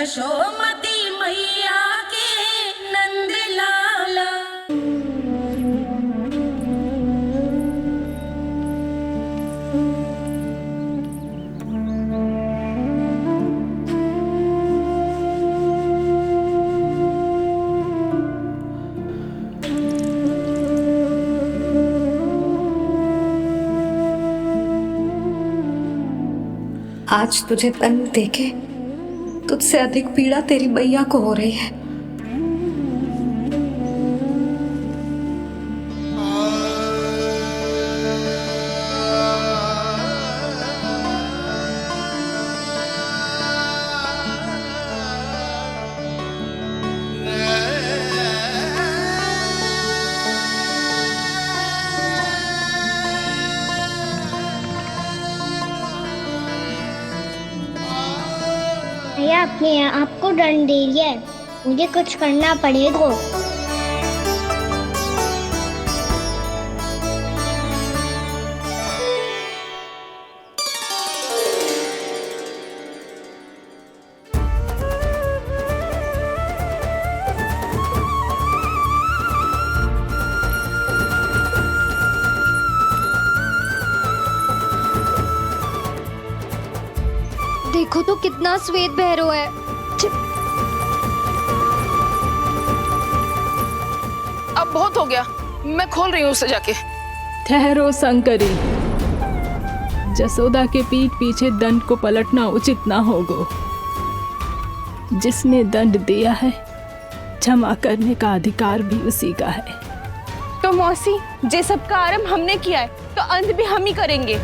यशोमती मैया के नंद लाला। आज तुझे तन देके तुझसे अधिक पीड़ा तेरी मैया को हो रही है। भैया अपने आपको दंड दे रही है, मुझे कुछ करना पड़ेगा। देखो तो कितना श्वेत भैरव है। अब बहुत हो गया, मैं खोल रही हूँ उसे जाके। ठहरो शंकरी, जसोदा के पीठ पीछे दंड को पलटना उचित ना होगा। जिसने दंड दिया है क्षमा करने का अधिकार भी उसी का है। तो मौसी, जे सब का आरंभ हमने किया है तो अंत भी हम ही करेंगे।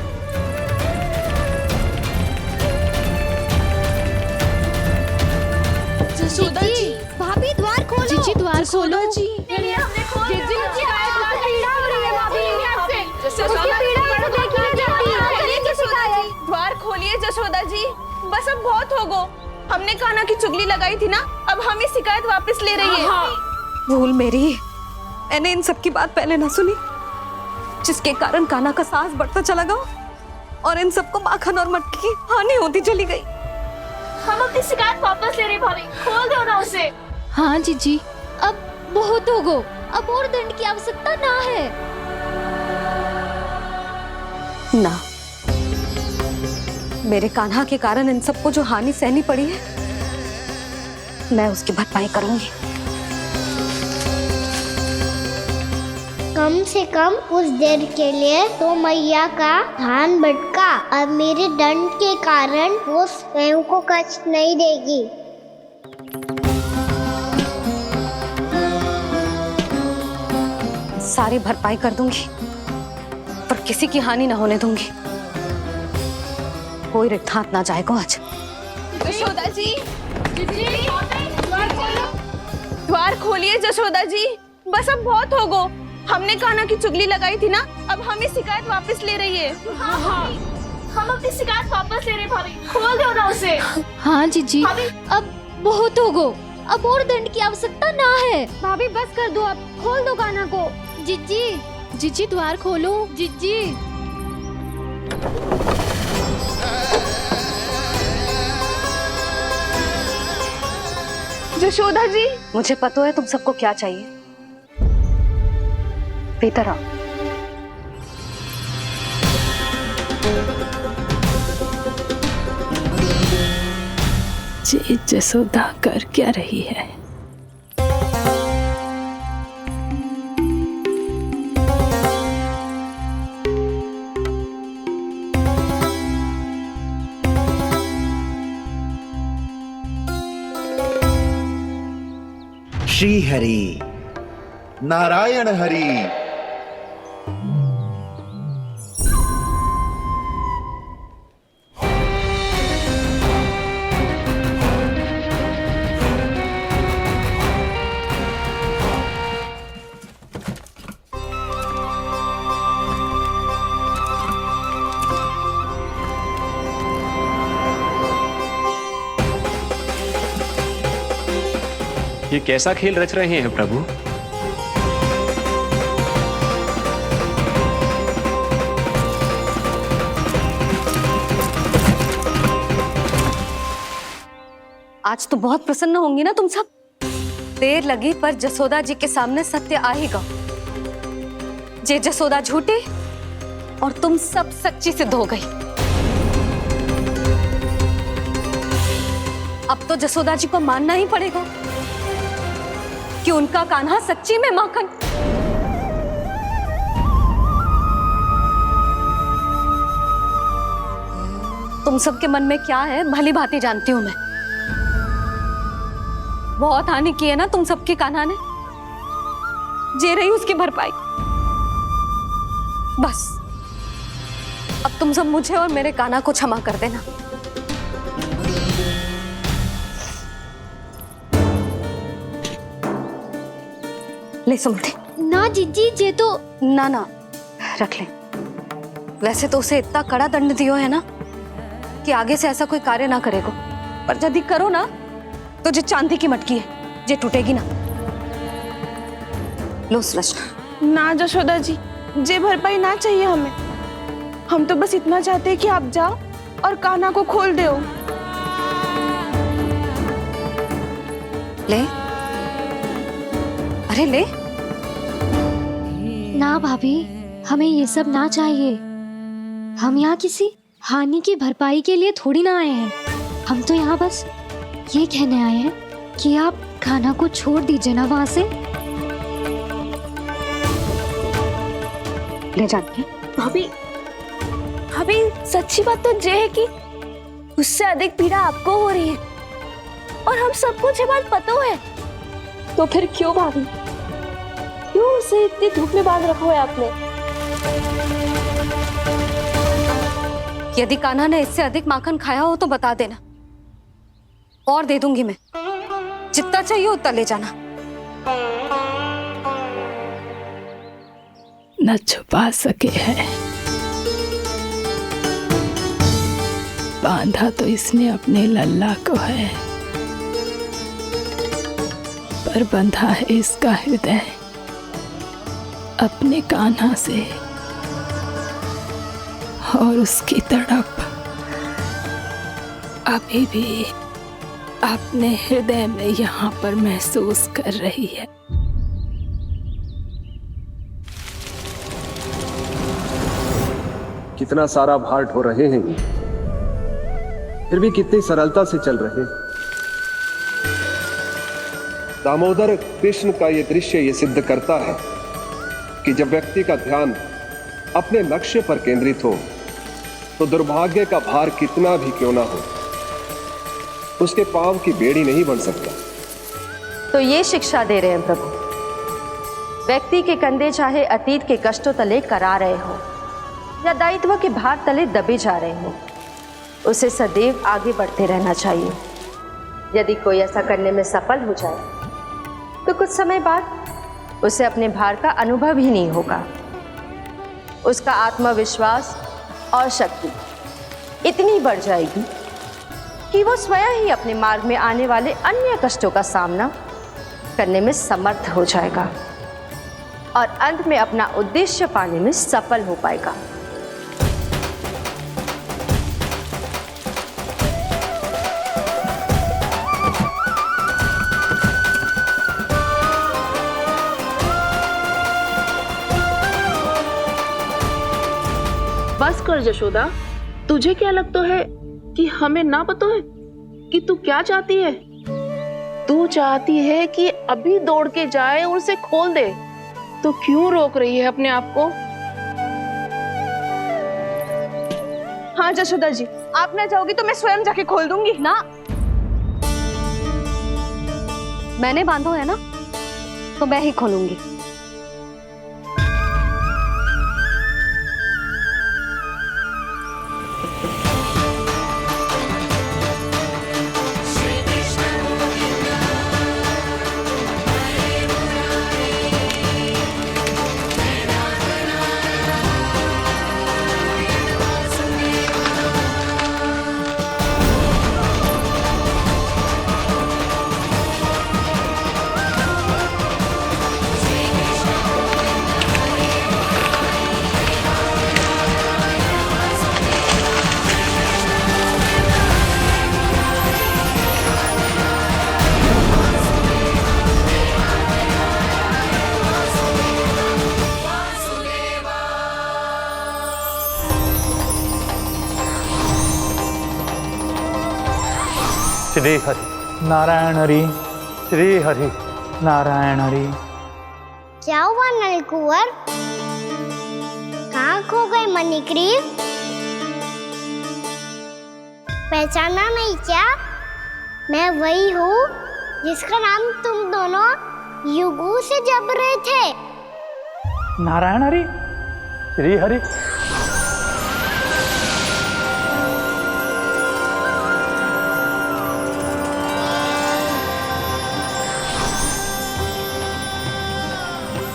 जसोदा जी, भाभी द्वार खोलो। जीजी द्वार खोलो। जी द्वार खोलिए जसोदा जी, बस अब बहुत हो गो। हमने कान्हा की चुगली लगाई थी ना, अब हम ही शिकायत वापस ले रही है। भूल मेरी, मैंने इन सब की बात पहले ना सुनी, जिसके कारण कान्हा का साहस बढ़ता चला गया और इन सबको माखन और मटकी की हानि होती चली गई। हम अपनी शिकायत वापस ले रहे भाभी, खोल दो ना उसे। हाँ जीजी, अब बहुत हो गो, अब और दंड की आवश्यकता ना है। ना, मेरे कान्हा के कारण इन सबको जो हानि सहनी पड़ी है, मैं उसकी भरपाई करूंगी। कम से कम उस देर के लिए तो मैया का ध्यान भटका, अब मेरे दंड के कारण वो स्वयं को कष्ट नहीं देगी। सारी भरपाई कर दूंगी, पर किसी की हानि ना होने दूंगी। कोई रिक्त हाथ ना जाएगा आज। जसोदा जी, द्वार खोलिए जसोदा जी, बस अब बहुत हो गो। हमने कान्हा की चुगली लगाई थी ना, अब हम ही शिकायत वापस ले रही है। हम अपनी शिकायत वापस ले रहे भाभी, खोल दो ना उसे। हाँ जीजी, अब बहुत हो गो, अब और दंड की आवश्यकता ना है। भाभी बस कर दो, अब खोल दो कान्हा को। जीजी, जीजी द्वार खोलो। जीजी जसोदा जी, मुझे पता है तुम सबको क्या चाहिए। भीतर आओ। जी जसोदा कर क्या रही है? श्री हरि नारायण हरि। ये कैसा खेल रच रहे हैं प्रभु? आज तो बहुत प्रसन्न होंगी ना तुम सब। देर लगी पर जसोदा जी के सामने सत्य आएगा। जे जसोदा झूठी और तुम सब सच्ची सिद्ध हो गई। अब तो जसोदा जी को मानना ही पड़ेगा कि उनका कान्हा सच्ची में माखन। तुम सबके मन में क्या है भली भांति जानती हूं मैं। बहुत हानि की है ना तुम सबके कान्हा ने, जे रही उसकी भरपाई। बस अब तुम सब मुझे और मेरे कान्हा को क्षमा कर देना। ले सुमति। ना जीजी, जे तो ना ना रख ले। वैसे तो उसे इतना कड़ा दंड दियो है ना कि आगे से ऐसा कोई कार्य ना करेगा, पर यदि करो ना तो जो चांदी की मटकी है जे टूटेगी ना। लो सुलक्षणा। ना जशोदा जी, जे भरपाई ना चाहिए हमें। हम तो बस इतना चाहते हैं कि आप जाओ और कान्हा को खोल दो। ले, अरे ले। ना भाभी, हमें ये सब ना चाहिए। हम यहाँ किसी हानि की भरपाई के लिए थोड़ी ना आए हैं। हम तो यहाँ बस ये कहने आए हैं कि आप कान्हा को छोड़ दीजिए ना वहां से। ले जाके भाभी, भाभी सच्ची बात तो ये है कि उससे अधिक पीड़ा आपको हो रही है और हम सबको ये बात पता है। तो फिर क्यों भाभी, क्यों उसे इतनी धूप में बांध रखा है आपने? यदि कान्हा ने इससे अधिक माखन खाया हो तो बता देना, और दे दूंगी मैं। जितना चाहिए उतना ले जाना। न छुपा सके है, बांधा तो इसने अपने लल्ला को है, पर बंधा है इसका हृदय अपने कान्हा से। और उसकी तड़प अभी भी अपने हृदय में यहाँ पर महसूस कर रही है। कितना सारा भार ढो रहे हैं, फिर भी कितनी सरलता से चल रहे हैं। दामोदर कृष्ण का यह दृश्य ये सिद्ध करता है कि जब व्यक्ति का ध्यान अपने लक्ष्य पर केंद्रित हो तो दुर्भाग्य का भार कितना भी क्यों ना हो, उसके पांव की बेड़ी नहीं बन सकता। तो ये शिक्षा दे रहे हैं प्रभु। व्यक्ति के कंधे चाहे अतीत के कष्टों तले करा रहे हो या दायित्व के भार तले दबे जा रहे हो, उसे सदैव आगे बढ़ते रहना चाहिए। यदि कोई ऐसा करने में सफल हो जाए तो कुछ समय बाद उसे अपने भार का अनुभव ही नहीं होगा। उसका आत्मविश्वास और शक्ति इतनी बढ़ जाएगी कि वो स्वयं ही अपने मार्ग में आने वाले अन्य कष्टों का सामना करने में समर्थ हो जाएगा और अंत में अपना उद्देश्य पाने में सफल हो पाएगा। बस कर जशोदा, तुझे क्या लगता है कि हमें ना पता है कि तू क्या चाहती है? तू चाहती है कि अभी दौड़ के जाए और उसे खोल दे, तो क्यों रोक रही है अपने आप को? हाँ जशोदा जी, आप ना जाओगी तो मैं स्वयं जाके खोल दूंगी। ना, मैंने बांधो है ना, तो मैं ही खोलूंगी। श्री हरि नारायण हरि, श्री हरि नारायण हरि। क्या हुआ नलकुंवर? कहाँ खो गए मणिग्रीव? पहचाना नहीं क्या? मैं वही हूँ जिसका नाम तुम दोनों युगों से जप रहे थे। नारायण हरि, श्री हरि।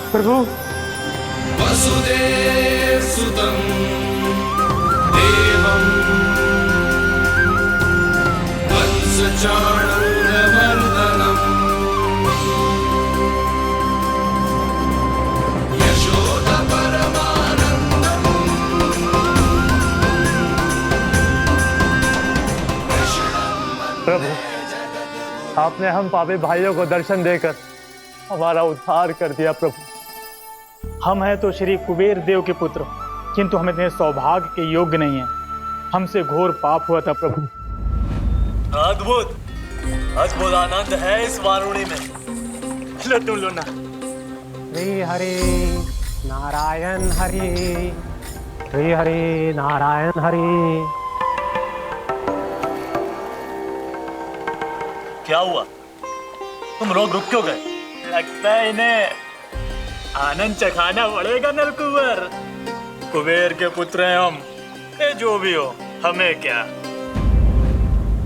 प्रभु वसुदेव सुतं देवं वत्सचाणूरमर्दनम् यशोदपरमानन्दम् प्रभु, आपने हम पापी भाइयों को दर्शन देकर हमारा उद्धार कर दिया। प्रभु, हम हैं तो श्री कुबेर देव के पुत्र, किंतु हम इतने सौभाग्य के योग्य नहीं हैं। हमसे घोर पाप हुआ था प्रभु। अद्भुत अद्भुत आनंद है इस वारुणी में। लो तुम लो ना। श्री हरि नारायण हरि, श्री हरि नारायण हरि। क्या हुआ? तुम लोग रुक क्यों गए? लगता है इन्हें आनंद चखाना पड़ेगा नलकुंवर। कुबेर के पुत्र हैं हम, ये जो भी हो हमें क्या।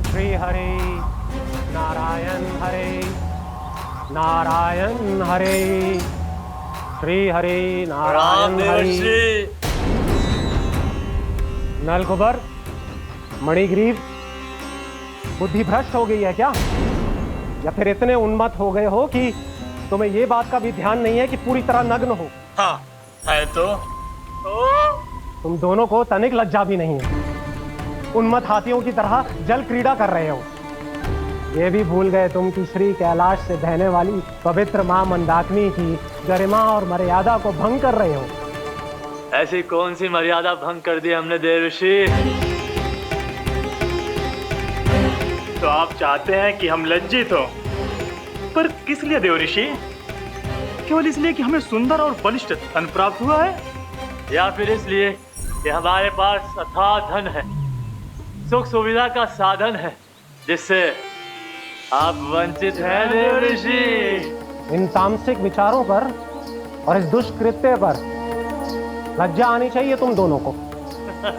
श्री हरि नारायण हरि, नारायण हरि, श्री हरि नारायण हरि। नलकुबर, मणिग्रीव, बुद्धि भ्रष्ट हो गई है क्या? या फिर इतने उन्मत्त हो गए हो कि तुम्हें ये बात का भी ध्यान नहीं है कि पूरी तरह नग्न हो? हाँ है तो। तुम दोनों को तनिक लज्जा भी नहीं है। उन्मत्त हाथियों की तरह जल क्रीड़ा कर रहे हो। ये भी भूल गए तुम कि श्री कैलाश से बहने वाली पवित्र मां मंदाकिनी की गरिमा और मर्यादा को भंग कर रहे हो। ऐसी कौन सी मर्यादा भंग कर दी हमने देवर्षि? तो आप चाहते हैं कि हम लज्जित हो, पर किस लिए देवर्षि? केवल इसलिए कि हमें सुंदर और बलिष्ठ धन प्राप्त हुआ है, या फिर इसलिए कि हमारे पास अथाह धन है, सुख सुविधा का साधन है, जिससे आप वंचित हैं देवर्षि? इन तामसिक विचारों पर और इस दुष्कृत्य पर लज्जा आनी चाहिए तुम दोनों को।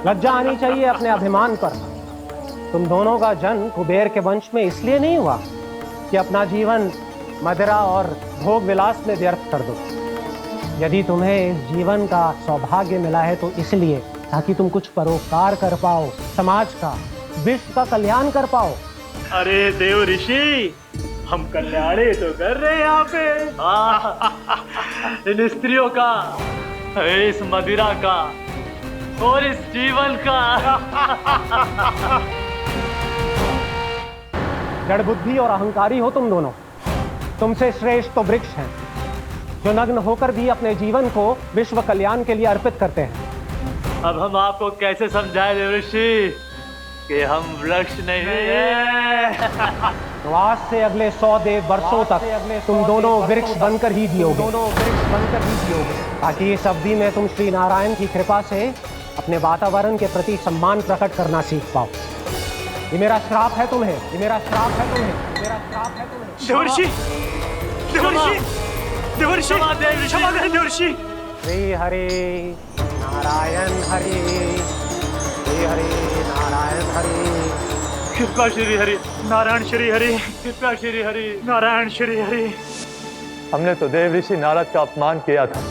लज्जा आनी चाहिए अपने अभिमान पर। तुम दोनों का जन्म कुबेर के वंश में इसलिए नहीं हुआ कि अपना जीवन मदिरा और भोग विलास में व्यर्थ कर दो। यदि तुम्हें इस जीवन का सौभाग्य मिला है तो इसलिए ताकि तुम कुछ परोपकार कर पाओ, समाज का, विश्व का कल्याण कर पाओ। अरे देवर्षि, हम कल्याणी तो कर रहे हैं यहाँ पे। इन स्त्रियों का, इस मदिरा का और इस जीवन का। जड़ बुद्धि और अहंकारी हो तुम दोनों। तुमसे श्रेष्ठ तो वृक्ष हैं, जो नग्न होकर भी अपने जीवन को विश्व कल्याण के लिए अर्पित करते हैं। अब हम आपको कैसे समझाएं देवर्षि कि हम वृक्ष नहीं हैं? तो आज से अगले 100 देव वर्षों तक तुम दोनों वृक्ष बनकर ही जियोगे, ताकि इस अवधि में तुम श्री नारायण की कृपा से अपने वातावरण के प्रति सम्मान प्रकट करना सीख पाओ। ये मेरा श्राप है तुम्हें, ये मेरा श्राप है तुम्हें, मेरा श्राप है तुम्हें। देवर्षि, देवर्षि, देवर्षि, क्षमा करें देवर्षि। श्री हरि नारायण हरि, श्री हरि नारायण हरि। कृपा श्री हरि नारायण श्री हरि, कृपा श्री हरि नारायण श्री हरि। हमने तो देव ऋषि नारद का अपमान किया था।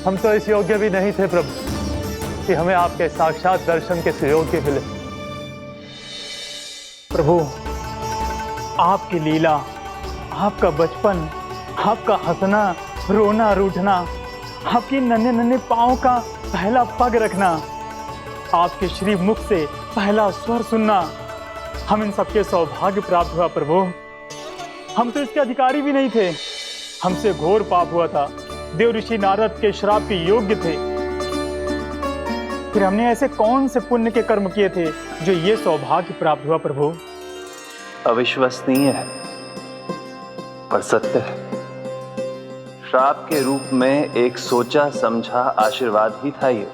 हम तो इस योग्य भी नहीं थे प्रभु कि हमें आपके साक्षात दर्शन के सुयोग्य मिले। प्रभु, आपकी लीला, आपका बचपन, आपका हंसना, रोना, रूठना, आपकी नन्हे नन्हे पाँव का पहला पग रखना, आपके श्री मुख से पहला स्वर सुनना, हम इन सबके सौभाग्य प्राप्त हुआ प्रभु। हम तो इसके अधिकारी भी नहीं थे। हमसे घोर पाप हुआ था, देव ऋषि नारद के श्राप के योग्य थे। फिर हमने ऐसे कौन से पुण्य के कर्म किए थे जो ये सौभाग्य प्राप्त हुआ प्रभु? अविश्वसनीय है पर सत्य है। श्राप के रूप में एक सोचा समझा आशीर्वाद ही था ये,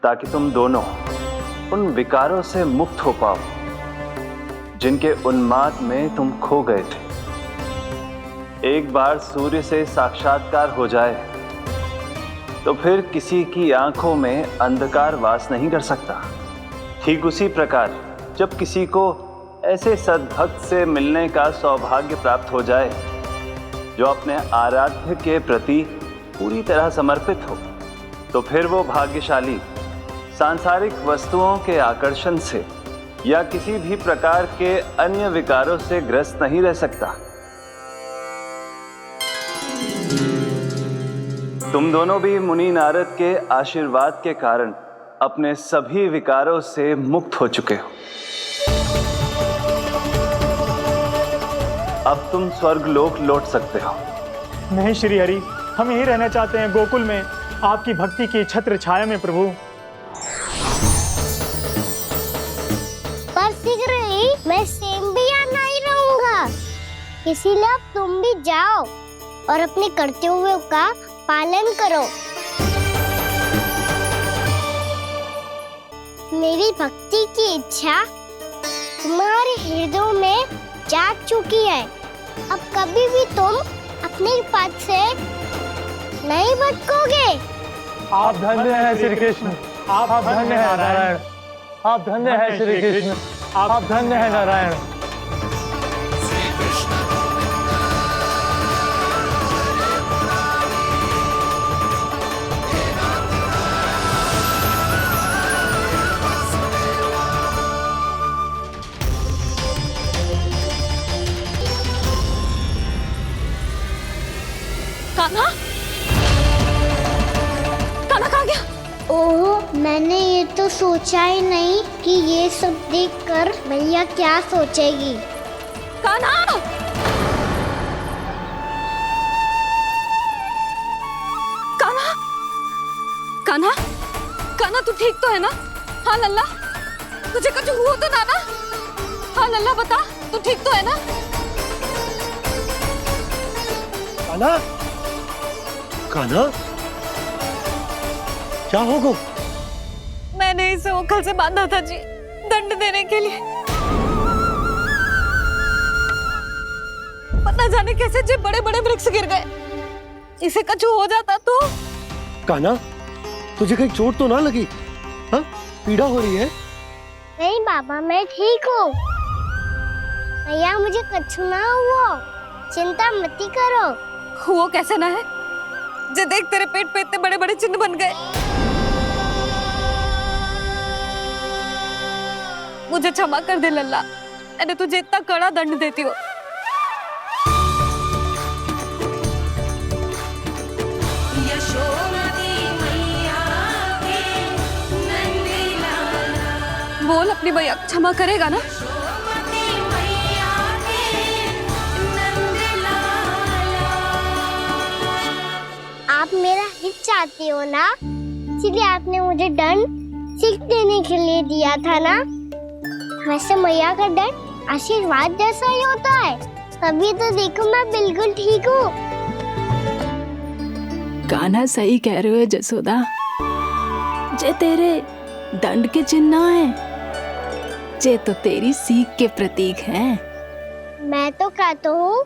ताकि तुम दोनों उन विकारों से मुक्त हो पाओ जिनके उन्माद में तुम खो गए थे। एक बार सूर्य से साक्षात्कार हो जाए तो फिर किसी की आंखों में अंधकार वास नहीं कर सकता। ठीक उसी प्रकार जब किसी को ऐसे सद्भक्त से मिलने का सौभाग्य प्राप्त हो जाए जो अपने आराध्य के प्रति पूरी तरह समर्पित हो, तो फिर वो भाग्यशाली सांसारिक वस्तुओं के आकर्षण से या किसी भी प्रकार के अन्य विकारों से ग्रस्त नहीं रह सकता। तुम दोनों भी मुनि नारद के आशीर्वाद के कारण अपने सभी विकारों से मुक्त हो चुके हो। अब तुम स्वर्गलोक लौट सकते हो। नहीं श्री हरि, हम यहीं रहना चाहते हैं, गोकुल में, आपकी भक्ति की छत्र छाया में प्रभु। पर शीघ्र ही मैं सेम्बिया नहीं रहूंगा, इसीलिए अब तुम भी जाओ और अपने कर्तव्यों का पालन करो। मेरी भक्ति की इच्छा तुम्हारे हृदय में जाग चुकी है। अब कभी भी तुम अपने पद से नहीं भटकोगे। आप धन्य हैं श्री कृष्ण, आप धन्य हैं नारायण, आप धन्य हैं श्री कृष्ण, आप धन्य हैं नारायण। कान्हा, कान्हा कहाँ गया? ओह, मैंने ये तो सोचा ही नहीं कि ये सब देखकर भैया क्या सोचेगी। कान्हा! कान्हा! कान्हा! कान्हा तू ठीक तो है ना? हाँ लल्ला, तुझे कुछ हुआ तो ना? हाँ लल्ला बता, तू ठीक तो है ना? कान्हा, कान्हा, क्या होगा? मैंने इसे ओखल से बांधा था जी, दंड देने के लिए। पता जाने कैसे जो बड़े बड़े वृक्ष गिर गए, इसे कुछ हो जाता तो। कान्हा, तुझे कहीं चोट तो ना लगी? हाँ, पीड़ा हो रही है? नहीं बाबा, मैं ठीक हूँ। भैया मुझे कुछ ना हुआ, चिंता मत करो। वो कैसे ना है? जे देख तेरे पेट पे इतने बड़े बड़े चिन्ह बन गए। मुझे क्षमा कर दे लल्ला, मैंने तुझे इतना कड़ा दंड देती हो। बोल अपनी भैया क्षमा करेगा ना? आप मेरा हित चाहते हो ना, इसलिए आपने मुझे दंड सीख देने के लिए दिया था ना। वैसे मैया का दंड आशीर्वाद जैसा ही होता है, तभी तो देखो मैं बिल्कुल ठीक हूँ। कान्हा सही कह रहे हो जसोदा, जे तेरे दंड के चिन्ह है, जे तो तेरी सीख के प्रतीक हैं। मैं तो कहता हूँ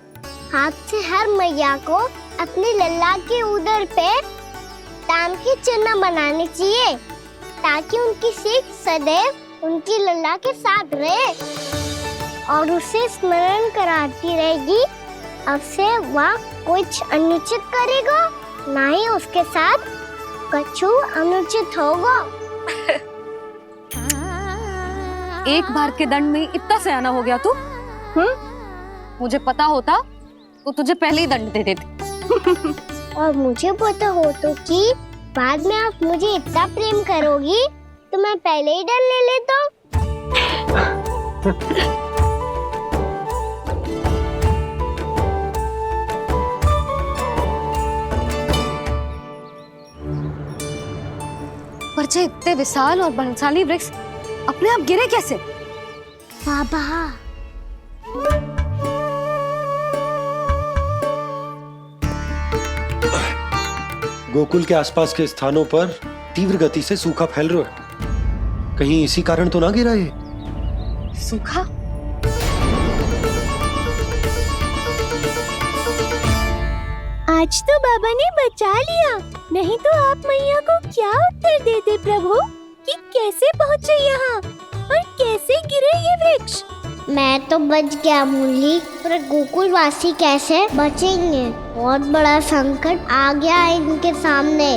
हाथ से हर मैया को अपनी लल्ला के उदर पे ताम के चिन्ह बनाने चाहिए, ताकि उनकी सीख सदैव उनकी लल्ला के साथ रहे और उसे स्मरण कराती रहेगी। अब से वह कुछ अनुचित करेगा, ना ही उसके साथ कछु अनुचित होगा। एक बार के दंड में इतना सयाना हो गया तू? मुझे पता होता तो तुझे पहले ही दंड दे देती। और मुझे पता हो तो कि बाद में आप मुझे इतना प्रेम करोगी तो मैं पहले ही दंड ले लेता हूँ। पर जे इतने विशाल और बलशाली वृक्ष अपने आप गिरे कैसे? बाबा, गोकुल के आसपास के स्थानों पर तीव्र गति से सूखा फैल रहा है। कहीं इसी कारण तो ना गिरा ये? सूखा? आज तो बाबा ने बचा लिया, नहीं तो आप मैया को क्या उत्तर देते प्रभु कि कैसे पहुँचे यहाँ और कैसे गिरे ये वृक्ष। मैं तो बच गया मुरली, पर गोकुलवासी कैसे बचेंगे? बहुत बड़ा संकट आ गया इनके सामने।